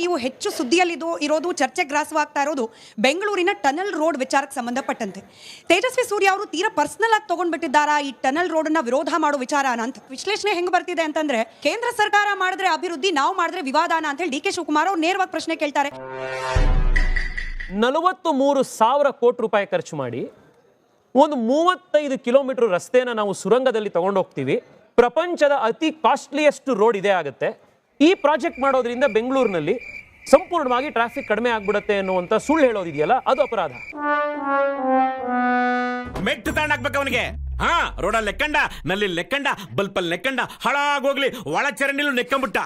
ನೀವು ಹೆಚ್ಚು ಸುದ್ದಿಯಲ್ಲಿ ಇರೋದು, ಚರ್ಚೆ ಗ್ರಾಸವಾಗ್ತಾ ಇರೋದು ಬೆಂಗಳೂರಿನ ಟನಲ್ ರೋಡ್ ವಿಚಾರಕ್ಕೆ ಸಂಬಂಧಪಟ್ಟಂತೆ. ತೇಜಸ್ವಿ ಸೂರ್ಯ ಅವರು ತೀರಾ ಪರ್ಸನಲ್ ಆಗಿ ತಗೊಂಡ್ಬಿಟ್ಟಿದ್ದಾರಾ ಈ ಟನಲ್ ರೋಡ್ ಅನ್ನ ವಿರೋಧ ಮಾಡೋ ವಿಚಾರನ ಅಂತ. ವಿಶ್ಲೇಷಣೆ ಹೆಂಗ್ ಬರ್ತಿದೆ ಅಂತಂದ್ರೆ, ಕೇಂದ್ರ ಸರ್ಕಾರ ಮಾಡಿದ್ರೆ ಅಭಿವೃದ್ಧಿ, ನಾವು ಮಾಡಿದ್ರೆ ವಿವಾದಾನ ಅಂತ ಹೇಳಿ ಡಿ.ಕೆ. ಶಿವಕುಮಾರ್ ಅವರು ನೇರವಾಗಿ ಪ್ರಶ್ನೆ ಕೇಳ್ತಾರೆ. 43,000 ಕೋಟಿ ರೂಪಾಯಿ ಖರ್ಚು ಮಾಡಿ ಒಂದು 35 ಕಿಲೋಮೀಟರ್ ರಸ್ತೆನ ನಾವು ಸುರಂಗದಲ್ಲಿ ತಗೊಂಡು ಹೋಗ್ತೀವಿ. ಪ್ರಪಂಚದ ಅತಿ ಕಾಸ್ಟ್ಲಿಯೆಸ್ಟ್ ರೋಡ್ ಇದೇ ಆಗುತ್ತೆ. ಈ ಪ್ರಾಜೆಕ್ಟ್ ಮಾಡೋದ್ರಿಂದ ಬೆಂಗಳೂರಿನಲ್ಲಿ ಸಂಪೂರ್ಣವಾಗಿ ಟ್ರಾಫಿಕ್ ಕಡಿಮೆ ಆಗ್ಬಿಡುತ್ತೆ ಅನ್ನುವಂತ ಸುಳ್ಳು ಹೇಳೋದಿದೆಯಲ್ಲ, ಅದು ಅಪರಾಧ. ಮೆಟ್ಟು ತಗೊಂಡಾಗ್ಬೇಕು ಅವನಿಗೆ. ಹಾ, ರೋಡಲ್ಲಿ ಲೆಕ್ಕಂಡ, ನಲ್ಲಿ ಲೆಕ್ಕಂಡ, ಬಲ್ಪಲ್ಲಿ ಲೆಕ್ಕಂಡ, ಹಾಳಾಗೋಗ್ಲಿ ಒಳ ಚರಂಡಿಲು ನೆಕ್ಕಂಬಿಟ್ಟ.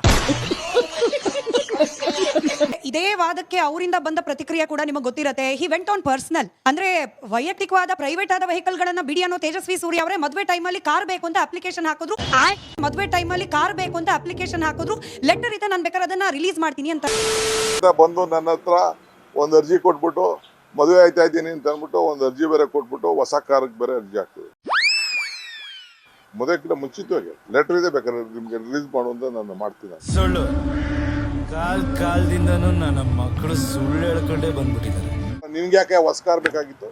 ಇದೇ ವಾದಕ್ಕೆ ಅವರಿಂದ ಬಂದ ಪ್ರತಿಕ್ರಿಯೆ ಕೂಡ ನಿಮಗೆ ಗೊತ್ತಿರತ್ತೆ. ಹಿ ವೆಂಟ್ ಆನ್ ಪರ್ಸನಲ್, ಅಂದ್ರೆ ವೈಯಕ್ತಿಕವಾದ ಪ್ರೈವೇಟ್ ಆದ ವೆಹಿಕಲ್ ಗಳನ್ನ ಬಿಡಿ ಅನ್ನೋ ತೇಜಸ್ವಿ ಸೂರ್ಯ ಅವರೇ ಮದುವೆ ಟೈಮಲ್ಲಿ ಕಾರ್ ಬೇಕು ಅಂತ ಅಪ್ಲಿಕೇಶನ್ ಹಾಕಿದ್ರು. ಲೆಟರ್ ಇದೆ, ನಾನು ಬೇಕಾದ್ರೆ ಅದನ್ನ ರಿಲೀಸ್ ಮಾಡ್ತೀನಿ ಅಂತ ಬಂದು ನನ್ನ ಹತ್ರ ಒಂದು ಅರ್ಜಿ ಕೊಟ್ಬಿಟ್ಟು ಮದುವೆ ಆಯ್ತಾ ಇದ್ದೀನಿ ಅಂತ ಅಂದ್ಬಿಟ್ಟು ಒಂದು ಅರ್ಜಿ ಬೇರೆ ಕೊಟ್ಬಿಟ್ಟು ಹೊಸ ಕಾರ್ಗೆ ಬೇರೆ ಅರ್ಜಿ ಹಾಕ್ತೀವಿ. ಮದುವೆಗಿಂತ ಮುಂಚಿತವಾಗಿ ಲೆಟರ್ ಇದೆ, ಬೇಕಾದ್ರೆ ನಿಮ್ಗೆ ರಿಲೀಸ್ ಮಾಡುವಂತ ನಾನು ಮಾಡ್ತೀನಿ. ಸುಳ್ಳು ಕಾಲದಿಂದನೂ ನನ್ನ ಮಕ್ಕಳು ಸುಳ್ಳು ಹೇಳ್ಕೊಂಡೇ ಬಂದ್ಬಿಟ್ಟಿದ್ದಾರೆ. ನಿನ್ಗೆ ಯಾಕೆ ಹೊಸ ಕಾರ್ ಬೇಕಾಗಿತ್ತು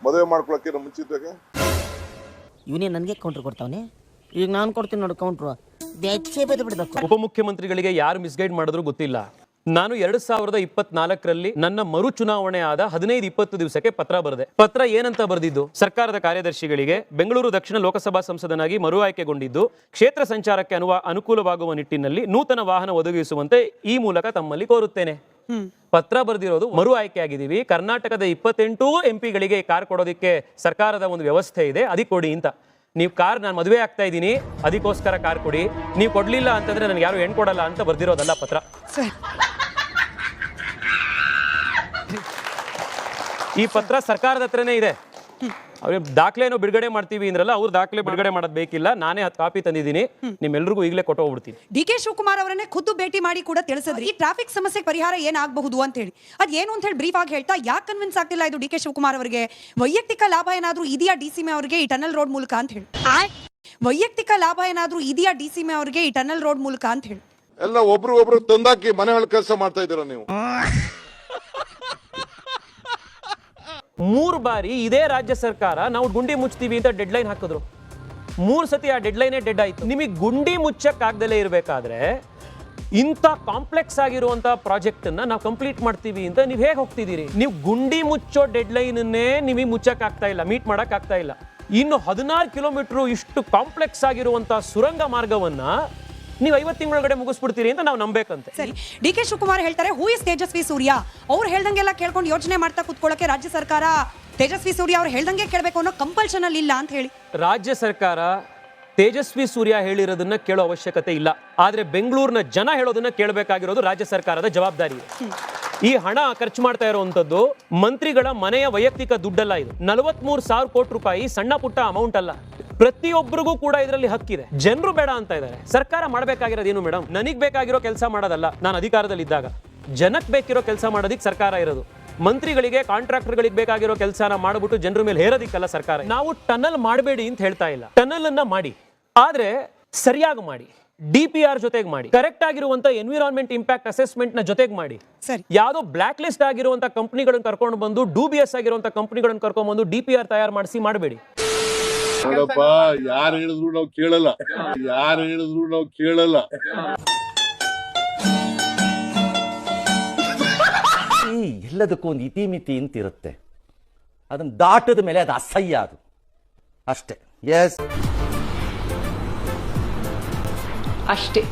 ಮದುವೆ ಮಾಡ್ಕೊಳಕ್ಕೆ ಮುಂಚಿತವಾಗಿ? ಇವನೇ ನನಗೆ ಕೌಂಟ್ರ್ ಕೊಡ್ತಾವನೆ, ಈಗ ನಾನು ಕೊಡ್ತೀನಿ ನೋಡಿ ಕೌಂಟ್ರು. ಬೆಚ್ಚೆ ಬೆದ್ದು ಬಿಡಬೇಕು. ಉಪಮುಖ್ಯಮಂತ್ರಿಗಳಿಗೆ ಯಾರು ಮಿಸ್ಗೈಡ್ ಮಾಡಿದ್ರು ಗೊತ್ತಿಲ್ಲ. ನಾನು 2024ರಲ್ಲಿ ನನ್ನ ಮರು ಚುನಾವಣೆ ಆದ 15-20 ದಿವಸಕ್ಕೆ ಪತ್ರ ಬರೆದೆ. ಪತ್ರ ಏನಂತ ಬರೆದಿದ್ದು, ಸರ್ಕಾರದ ಕಾರ್ಯದರ್ಶಿಗಳಿಗೆ ಬೆಂಗಳೂರು ದಕ್ಷಿಣ ಲೋಕಸಭಾ ಸಂಸದನಾಗಿ ಮರು ಆಯ್ಕೆಗೊಂಡಿದ್ದು ಕ್ಷೇತ್ರ ಸಂಚಾರಕ್ಕೆ ಅನುಕೂಲವಾಗುವ ನಿಟ್ಟಿನಲ್ಲಿ ನೂತನ ವಾಹನ ಒದಗಿಸುವಂತೆ ಈ ಮೂಲಕ ತಮ್ಮಲ್ಲಿ ಕೋರುತ್ತೇನೆ. ಪತ್ರ ಬರೆದಿರೋದು ಮರು ಆಯ್ಕೆ ಆಗಿದ್ದೀವಿ, ಕರ್ನಾಟಕದ 28 MP ಗಳಿಗೆ ಕಾರ್ ಕೊಡೋದಕ್ಕೆ ಸರ್ಕಾರದ ಒಂದು ವ್ಯವಸ್ಥೆ ಇದೆ, ಅದಕ್ಕೆ ಕೊಡಿ ಅಂತ. ನೀವು ಕಾರ್, ನಾನು ಮದುವೆ ಆಗ್ತಾ ಇದ್ದೀನಿ ಅದಕ್ಕೋಸ್ಕರ ಕಾರ್ ಕೊಡಿ, ನೀವು ಕೊಡ್ಲಿಲ್ಲ ಅಂತಂದ್ರೆ ನನಗೆ ಯಾರು ಹೆಣ್ಣು ಕೊಡಲ್ಲ ಅಂತ ಬರ್ದಿರೋದಲ್ಲ ಪತ್ರ. ಈ ಪತ್ರ ಸರ್ಕಾರದ ಹತ್ರನೇ ಇದೆ. ಅವ್ರಿಗೆ ದಾಖಲೆನೋ ಬಿಡುಗಡೆ ಮಾಡ್ತೀವಿ ಅಂದ್ರಲ್ಲ, ಅವ್ರು ದಾಖಲೆ ಬಿಡುಗಡೆ ಮಾಡೋದು ಬೇಕಿಲ್ಲ, ನಾನೇ 10 ಕಾಪಿ ತಂದಿದ್ದೀನಿ, ನಿಮ್ಮೆಲ್ರಿಗೂ ಈಗಲೇ ಕೊಟ್ಟು ಹೋಗ್ಬಿಡ್ತೀನಿ. ಡಿ.ಕೆ. ಶಿವಕುಮಾರ್ ಅವರನ್ನೇ ಖುದ್ದು ಭೇಟಿ ಮಾಡಿ ಕೂಡ ತಿಳಿಸಿದ್ರಿ ಈ ಟ್ರಾಫಿಕ್ ಸಮಸ್ಯೆ ಪರಿಹಾರ ಏನಾಗಬಹುದು ಅಂತ ಹೇಳಿ. ಅದ್ ಏನು ಅಂತ ಹೇಳಿ ಬ್ರೀಫ್ ಆಗಿ ಹೇಳ್ತಾ, ಯಾಕೆ ಕನ್ವಿನ್ಸ್ ಆಗ್ತಿಲ್ಲ ಇದು ಡಿ.ಕೆ. ಶಿವಕುಮಾರ್ ಅವರಿಗೆ? ವೈಯಕ್ತಿಕ ಲಾಭ ಏನಾದ್ರೂ ಇದೆಯಾ ಡಿ.ಸಿ. ಅವರಿಗೆ ಈ ಟನಲ್ ರೋಡ್ ಮೂಲಕ ಅಂತ ಹೇಳಿ? ವೈಯಕ್ತಿಕ ಲಾಭ ಏನಾದ್ರೂ ಇದೆಯಾ ಡಿ.ಸಿ. ಅವರಿಗೆ ಈ ಟನಲ್ ರೋಡ್ ಮೂಲಕ ಅಂತ ಹೇಳಿ? ಎಲ್ಲ ಒಬ್ರು ತಂದಾಕಿ ಮನೆಗಳ ಕೆಲಸ ಮಾಡ್ತಾ ಇದ್ದೀರಾ ನೀವು. 3 ಬಾರಿ ಇದೇ ರಾಜ್ಯ ಸರ್ಕಾರ ನಾವು ಗುಂಡಿ ಮುಚ್ತೀವಿ ಅಂತ ಡೆಡ್ಲೈನ್ ಹಾಕಿದ್ರು. 3 ಸತಿ ಆ ಡೆಡ್ಲೈನೇ ಡೆಡ್ ಆಯ್ತು. ನಿಮಗೆ ಗುಂಡಿ ಮುಚ್ಚಕ್ಕಾಗ್ದಲೇ ಇರಬೇಕಾದ್ರೆ ಇಂಥ ಕಾಂಪ್ಲೆಕ್ಸ್ ಆಗಿರುವಂತ ಪ್ರಾಜೆಕ್ಟ್ ಅನ್ನ ನಾವು ಕಂಪ್ಲೀಟ್ ಮಾಡ್ತೀವಿ ಅಂತ ನೀವು ಹೇಗೆ ಹೋಗ್ತಿದ್ದೀರಿ? ನೀವು ಗುಂಡಿ ಮುಚ್ಚೋ ಡೆಡ್ಲೈನ್ನೇ ನಿಮಗೆ ಮುಚ್ಚಕ್ ಆಗ್ತಾ ಇಲ್ಲ, ಮೀಟ್ ಮಾಡಕ್ ಆಗ್ತಾ ಇಲ್ಲ. ಇನ್ನು 16 ಕಿಲೋಮೀಟರ್ ಇಷ್ಟು ಕಾಂಪ್ಲೆಕ್ಸ್ ಆಗಿರುವಂತ ಸುರಂಗ ಮಾರ್ಗವನ್ನ ನೀವು 50 ತಿಂಗಳೊಳಗಡೆ ಮುಗಿಸ್ಬಿಡ್ತೀರಿ ಅಂತ ನಾವು ನಂಬೇಕಂತೆ. ಸರಿ, ಡಿ.ಕೆ. ಶಿವಕುಮಾರ್ ಹೇಳ್ತಾರೆ, ಹೂ ಇಸ್ ತೇಜಸ್ವಿ ಸೂರ್ಯ? ಅವ್ರು ಹೇಳ್ದಂಗೆಲ್ಲ ಕೇಳ್ಕೊಂಡು ಯೋಚನೆ ಮಾಡ್ತಾ ಕುತ್ಕೊಳ್ಳೋಕೆ ರಾಜ್ಯ ಸರ್ಕಾರ ತೇಜಸ್ವಿ ಸೂರ್ಯ ಅವ್ರು ಹೇಳ್ದಂಗೆ ಕೇಳಬೇಕು ಅನ್ನೋ ಕಂಪಲ್ಷನ್ ಅಲ್ಲಿ ಇಲ್ಲ ಅಂತ ಹೇಳಿ. ರಾಜ್ಯ ಸರ್ಕಾರ ತೇಜಸ್ವಿ ಸೂರ್ಯ ಹೇಳಿರೋದನ್ನ ಕೇಳೋ ಅವಶ್ಯಕತೆ ಇಲ್ಲ, ಆದ್ರೆ ಬೆಂಗಳೂರಿನ ಜನ ಹೇಳೋದನ್ನ ಕೇಳಬೇಕಾಗಿರೋದು ರಾಜ್ಯ ಸರ್ಕಾರದ ಜವಾಬ್ದಾರಿ. ಈ ಹಣ ಖರ್ಚು ಮಾಡ್ತಾ ಇರುವಂತದ್ದು ಮಂತ್ರಿಗಳ ಮನೆಯ ವೈಯಕ್ತಿಕ ದುಡ್ಡಲ್ಲ. ಇದು 43,000 ಕೋಟಿ ರೂಪಾಯಿ ಸಣ್ಣ ಪುಟ್ಟ ಅಮೌಂಟ್ ಅಲ್ಲ. ಪ್ರತಿಯೊಬ್ಬರಿಗೂ ಕೂಡ ಇದರಲ್ಲಿ ಹಕ್ಕಿದೆ. ಜನರು ಬೇಡ ಅಂತ ಇದ್ದಾರೆ. ಸರ್ಕಾರ ಮಾಡಬೇಕಾಗಿರೋದೇನು ಮೇಡಮ್? ನನಗ್ ಬೇಕಾಗಿರೋ ಕೆಲಸ ಮಾಡೋದಲ್ಲ, ನಾನು ಅಧಿಕಾರದಲ್ಲಿ ಇದ್ದಾಗ ಜನಕ್ಕೆ ಬೇಕಿರೋ ಕೆಲಸ ಮಾಡೋದಿಕ್ ಸರ್ಕಾರ ಇರೋದು. ಮಂತ್ರಿಗಳಿಗೆ, ಕಾಂಟ್ರಾಕ್ಟರ್ಗಳಿಗೆ ಬೇಕಾಗಿರೋ ಕೆಲಸನ ಮಾಡ್ಬಿಟ್ಟು ಜನರ ಮೇಲೆ ಹೇರೋದಿಕ್ಕಲ್ಲ ಸರ್ಕಾರ. ನಾವು ಟನಲ್ ಮಾಡಬೇಡಿ ಅಂತ ಹೇಳ್ತಾ ಇಲ್ಲ, ಟನಲ್ ಅನ್ನ ಮಾಡಿ, ಆದ್ರೆ ಸರಿಯಾಗಿ ಮಾಡಿ, DPR ಜೊತೆಗೆ ಮಾಡಿ, ಕರೆಕ್ಟ್ ಆಗಿರುವಂತ ಎನ್ವಿರಾನ್ಮೆಂಟ್ ಇಂಪ್ಯಾಕ್ಟ್ ಅಸೆಸ್ಮೆಂಟ್ ನ ಜೊತೆಗೆ ಮಾಡಿ. ಯಾವ್ದೋ ಬ್ಲಾಕ್ ಲಿಸ್ಟ್ ಆಗಿರುವಂತ ಕಂಪನಿಗಳನ್ನ ಕರ್ಕೊಂಡು ಬಂದು, ಡೂಬಿಯಸ್ ಆಗಿರುವಂತ ಕಂಪನಿಗಳನ್ನ ಕರ್ಕೊಂಡು ಬಂದು DPR ತಯಾರು ಮಾಡಿಸಿ ಮಾಡಬೇಡಿ. ನೋಡಪ್ಪ, ಯಾರು ಹೇಳಿದ್ರು ನಾವು ಕೇಳಲ್ಲ. ಎಲ್ಲದಕ್ಕೂ ಒಂದು ಇತಿಮಿತಿ ಅಂತ ಇರುತ್ತೆ, ಅದನ್ನ ದಾಟದ ಮೇಲೆ ಅದು ಅಸಹ್ಯ, ಅದು ಅಷ್ಟೇ. ಎಸ್, ಅಷ್ಟೇ.